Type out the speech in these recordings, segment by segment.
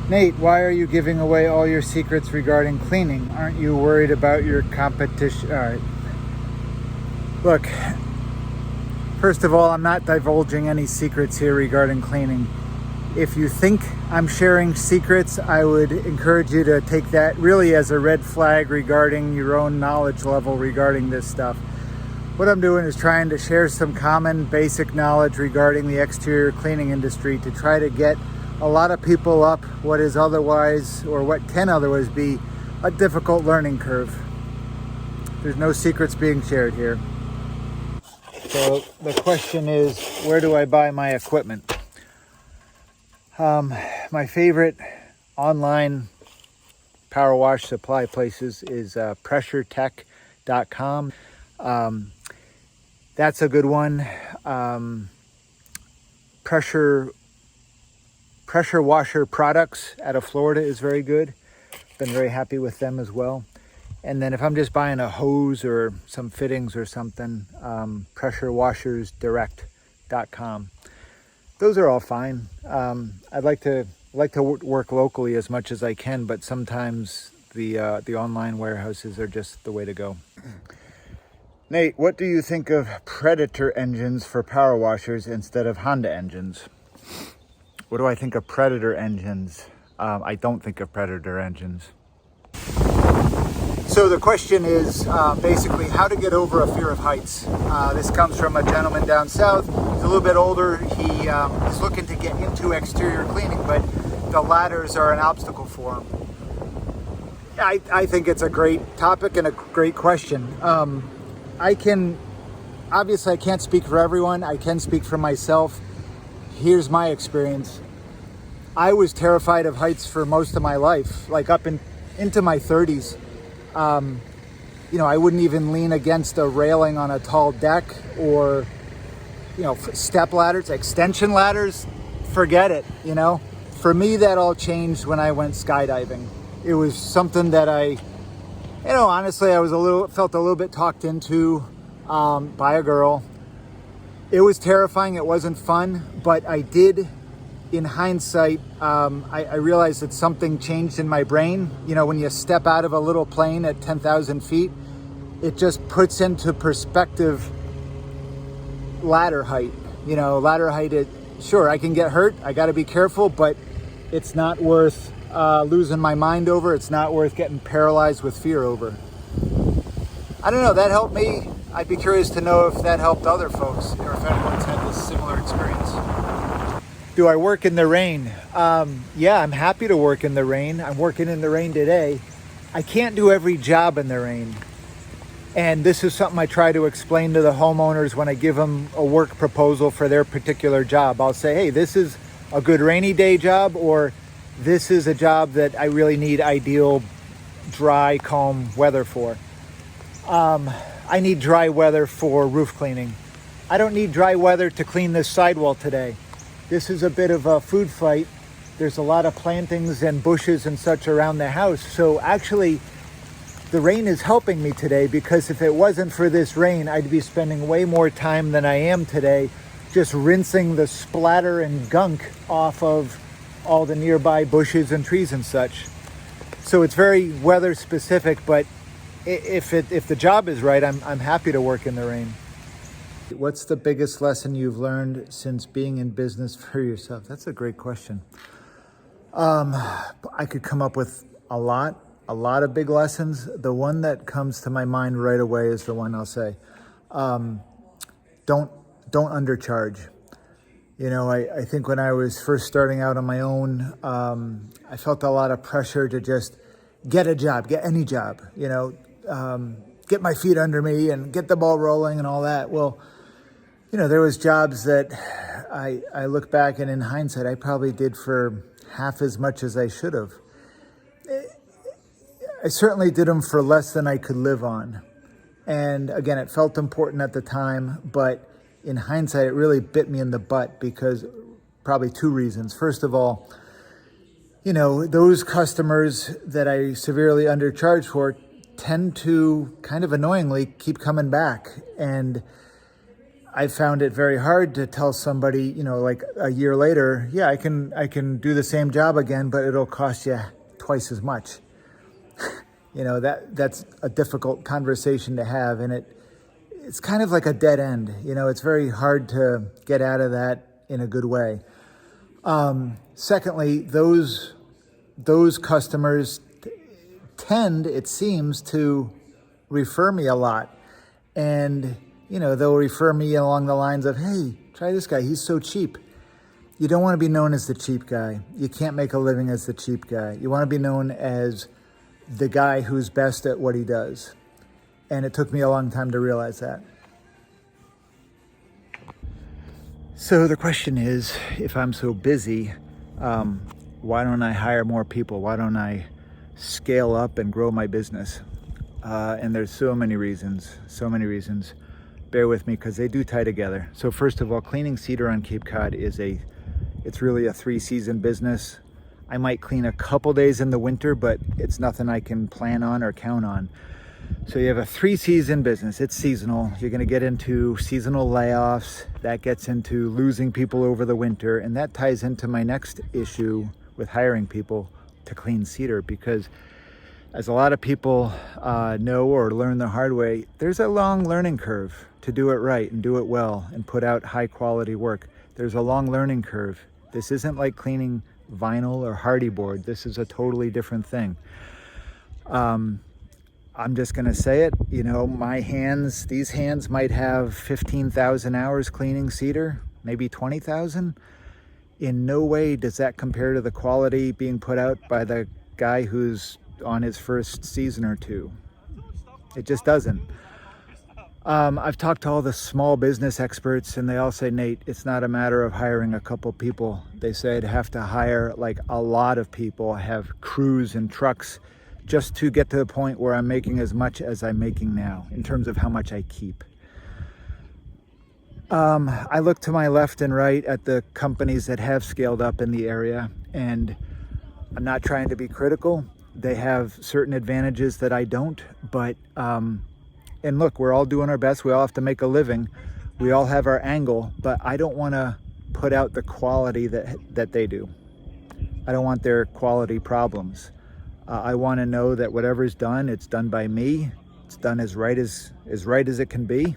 Nate, why are you giving away all your secrets regarding cleaning? Aren't you worried about your competition? All right. Look, first of all, I'm not divulging any secrets here regarding cleaning. If you think I'm sharing secrets, I would encourage you to take that really as a red flag regarding your own knowledge level regarding this stuff. What I'm doing is trying to share some common basic knowledge regarding the exterior cleaning industry to try to get a lot of people up what is otherwise, or what can otherwise be, a difficult learning curve. There's no secrets being shared here. So the question is, where do I buy my equipment? My favorite online power wash supply places is pressuretech.com. That's a good one. Pressure Washer Products out of Florida is very good. Been very happy with them as well. And then if I'm just buying a hose or some fittings or something, pressurewashersdirect.com. Those are all fine. I'd like to work locally as much as I can, but sometimes the online warehouses are just the way to go. Nate, what do you think of Predator engines for power washers instead of Honda engines? What do I think of Predator engines? I don't think of Predator engines. So the question is basically how to get over a fear of heights. This comes from a gentleman down south. He's a little bit older. He is looking to get into exterior cleaning, but the ladders are an obstacle for him. I think it's a great topic and a great question. Obviously I can't speak for everyone. I can speak for myself. Here's my experience. I was terrified of heights for most of my life, like into my 30s. I wouldn't even lean against a railing on a tall deck or, step ladders, extension ladders, forget it, For me, that all changed when I went skydiving. It was something that honestly, I felt a little bit talked into by a girl. It was terrifying. It wasn't fun, but I did, in hindsight, I realized that something changed in my brain. When you step out of a little plane at 10,000 feet, it just puts into perspective ladder height. Sure, I can get hurt. I got to be careful, but it's not worth losing my mind over. It's not worth getting paralyzed with fear over. I don't know. That helped me. I'd be curious to know if that helped other folks, or if anyone's had this similar experience. Do I work in the rain? Yeah, I'm happy to work in the rain. I'm working in the rain today. I can't do every job in the rain. And this is something I try to explain to the homeowners when I give them a work proposal for their particular job. I'll say, hey, this is a good rainy day job, or this is a job that I really need ideal dry, calm weather for. I need dry weather for roof cleaning. I don't need dry weather to clean this sidewall today. This is a bit of a food fight. There's a lot of plantings and bushes and such around the house. So actually, the rain is helping me today, because if it wasn't for this rain, I'd be spending way more time than I am today just rinsing the splatter and gunk off of all the nearby bushes and trees and such. So it's very weather specific, but if the job is right, I'm happy to work in the rain. What's the biggest lesson you've learned since being in business for yourself? That's a great question. I could come up with a lot of big lessons. The one that comes to my mind right away is the one I'll say. Don't undercharge. I think when I was first starting out on my own, I felt a lot of pressure to just get a job, get any job, get my feet under me and get the ball rolling and all that. Well, there was jobs that I look back and in hindsight, I probably did for half as much as I should have. I certainly did them for less than I could live on. And again, it felt important at the time, but in hindsight, it really bit me in the butt because probably two reasons. First of all, those customers that I severely undercharged for tend to kind of annoyingly keep coming back. And I found it very hard to tell somebody, like a year later, yeah, I can do the same job again, but it'll cost you twice as much. That's a difficult conversation to have, and it's kind of like a dead end. It's very hard to get out of that in a good way. Secondly, those customers tend, it seems, to refer me a lot. And, they'll refer me along the lines of, hey, try this guy. He's so cheap. You don't want to be known as the cheap guy. You can't make a living as the cheap guy. You want to be known as the guy who's best at what he does. And it took me a long time to realize that. So the question is, if I'm so busy, why don't I hire more people? Why don't I scale up and grow my business? And there's so many reasons. Bear with me because they do tie together. So first of all, cleaning cedar on Cape Cod it's really a 3-season business. I might clean a couple days in the winter, but it's nothing I can plan on or count on. So you have a 3-season business. It's seasonal. You're going to get into seasonal layoffs. That gets into losing people over the winter. And that ties into my next issue with hiring people to clean cedar, because as a lot of people know or learn the hard way, there's a long learning curve to do it right and do it well and put out high quality work. There's a long learning curve. This isn't like cleaning vinyl or hardy board. This is a totally different thing. I'm just going to say it, these hands might have 15,000 hours cleaning cedar, maybe 20,000. In no way does that compare to the quality being put out by the guy who's on his first season or two. It just doesn't. I've talked to all the small business experts, and they all say, Nate, it's not a matter of hiring a couple people. They say I'd have to hire like a lot of people, have crews and trucks, just to get to the point where I'm making as much as I'm making now in terms of how much I keep. I look to my left and right at the companies that have scaled up in the area, and I'm not trying to be critical. They have certain advantages that I don't, but, and look, we're all doing our best. We all have to make a living. We all have our angle, but I don't want to put out the quality that they do. I don't want their quality problems. I want to know that whatever's done, it's done by me. It's done as right as it can be.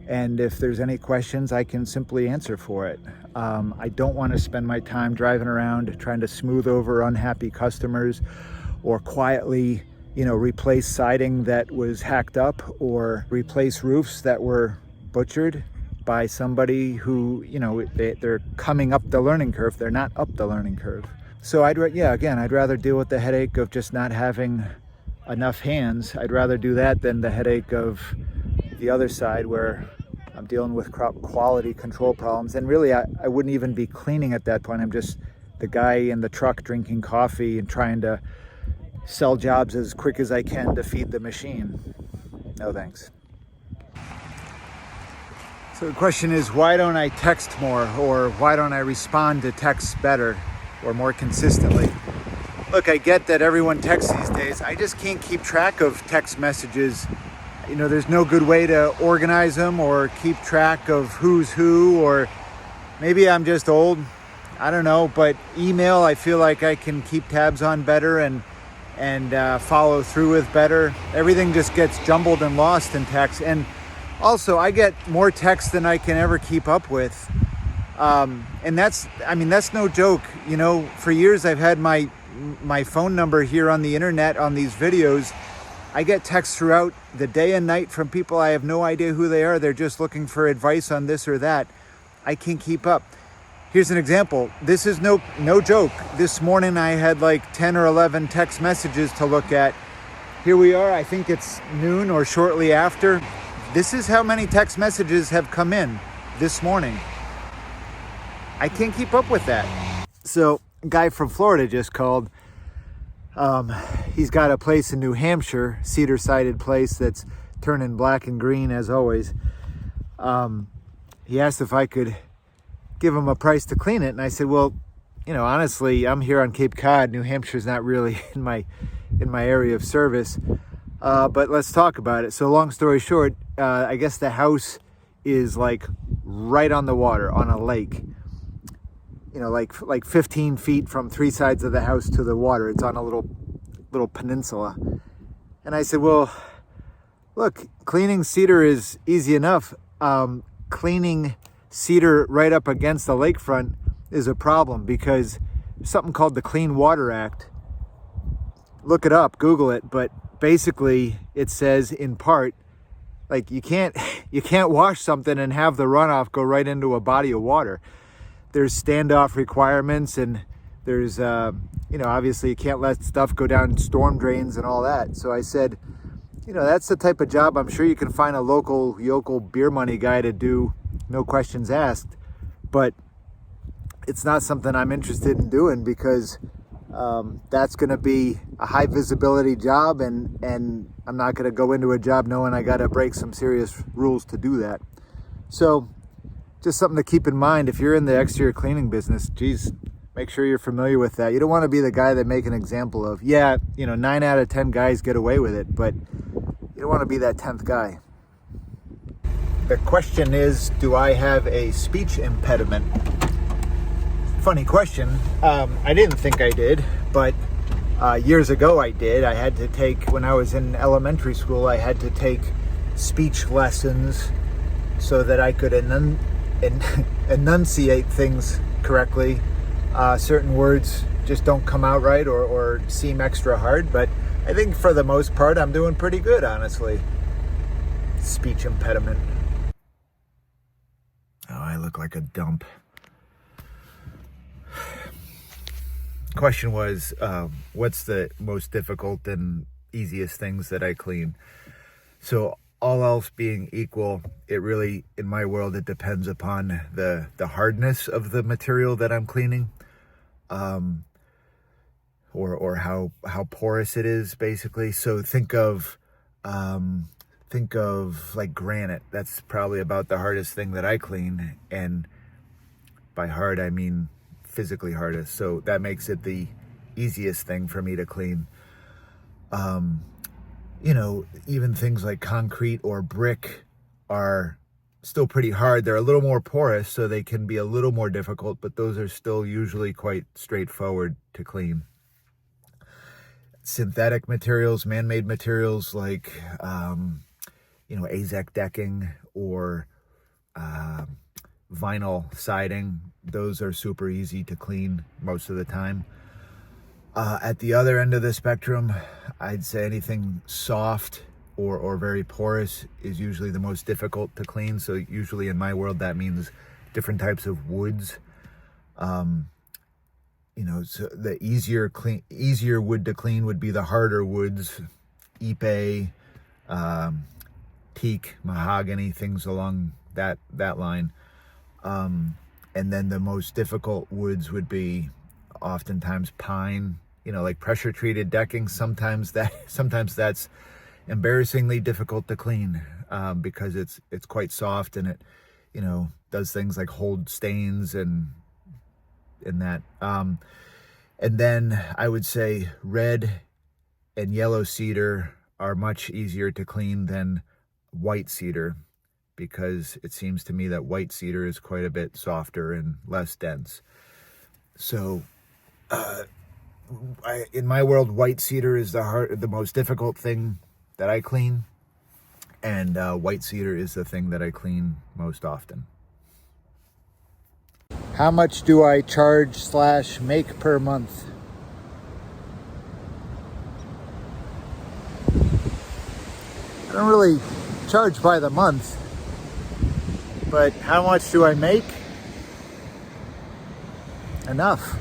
And if there's any questions, I can simply answer for it. I don't want to spend my time driving around trying to smooth over unhappy customers, or quietly, replace siding that was hacked up, or replace roofs that were butchered by somebody who, they're coming up the learning curve. They're not up the learning curve. So I'd rather deal with the headache of just not having enough hands. I'd rather do that than the headache of the other side, where I'm dealing with quality control problems. And really, I wouldn't even be cleaning at that point. I'm just the guy in the truck drinking coffee and trying to sell jobs as quick as I can to feed the machine. No thanks. So the question is, why don't I text more, or why don't I respond to texts better or more consistently? Look, I get that everyone texts these days. I just can't keep track of text messages. There's no good way to organize them or keep track of who's who, or maybe I'm just old. I don't know, but email, I feel like I can keep tabs on better and follow through with better. Everything just gets jumbled and lost in text. And also, I get more text than I can ever keep up with. And that's no joke. For years I've had my phone number here on the internet on these videos. I get texts throughout the day and night from people I have no idea who they are. They're just looking for advice on this or that. I can't keep up. Here's an example. This is no joke. This morning I had like 10 or 11 text messages to look at. Here we are. I think it's noon or shortly after. This is how many text messages have come in this morning. I can't keep up with that. So a guy from Florida just called. He's got a place in New Hampshire, cedar-sided place that's turning black and green as always. He asked if I could give him a price to clean it, and I said, well, honestly, I'm here on Cape Cod. New Hampshire's not really in my area of service, but let's talk about it. So long story short, I guess the house is like right on the water, on a lake. You know, like 15 feet from three sides of the house to the water. It's on a little peninsula. And I said, well, look, cleaning cedar is easy enough. Cleaning cedar right up against the lakefront is a problem, because there's something called the Clean Water Act. Look it up, Google it, but basically it says in part, like, you can't wash something and have the runoff go right into a body of water. There's standoff requirements, and there's obviously you can't let stuff go down storm drains and all that. So I said, that's the type of job I'm sure you can find a local yokel beer money guy to do, no questions asked. But it's not something I'm interested in doing, because that's going to be a high visibility job, and I'm not going to go into a job knowing I got to break some serious rules to do that. So just something to keep in mind if you're in the exterior cleaning business. Geez, make sure you're familiar with that. You don't want to be the guy that make an example of. 9 out of 10 guys get away with it, but you don't want to be that 10th guy. The question is, do I have a speech impediment? Funny question. I didn't think I did, but years ago I did. I had to take, when I was in elementary school, I had to take speech lessons so that I could enunciate things correctly. Certain words just don't come out right, or seem extra hard, but I think for the most part I'm doing pretty good, honestly. Speech impediment. Oh, I look like a dump. Question was, what's the most difficult and easiest things that I clean? So all else being equal, it really, in my world, it depends upon the hardness of the material that I'm cleaning, or how porous it is, basically. So think of like granite. That's probably about the hardest thing that I clean, and by hard I mean physically hardest. So that makes it the easiest thing for me to clean. Even things like concrete or brick are still pretty hard. They're a little more porous, so they can be a little more difficult, but those are still usually quite straightforward to clean. Synthetic materials, man-made materials like, AZEK decking or vinyl siding, those are super easy to clean most of the time. At the other end of the spectrum, I'd say anything soft or very porous is usually the most difficult to clean. So usually in my world, that means different types of woods. So the easier wood to clean would be the harder woods, ipe, teak, mahogany, things along that line. And then the most difficult woods would be oftentimes pine, like pressure treated decking. Sometimes that's embarrassingly difficult to clean, because it's quite soft, and it, does things like hold stains and that. And then I would say red and yellow cedar are much easier to clean than white cedar, because it seems to me that white cedar is quite a bit softer and less dense. So in my world, white cedar is the most difficult thing that I clean, and white cedar is the thing that I clean most often. How much do I charge/make per month? I don't really charge by the month, but how much do I make? Enough.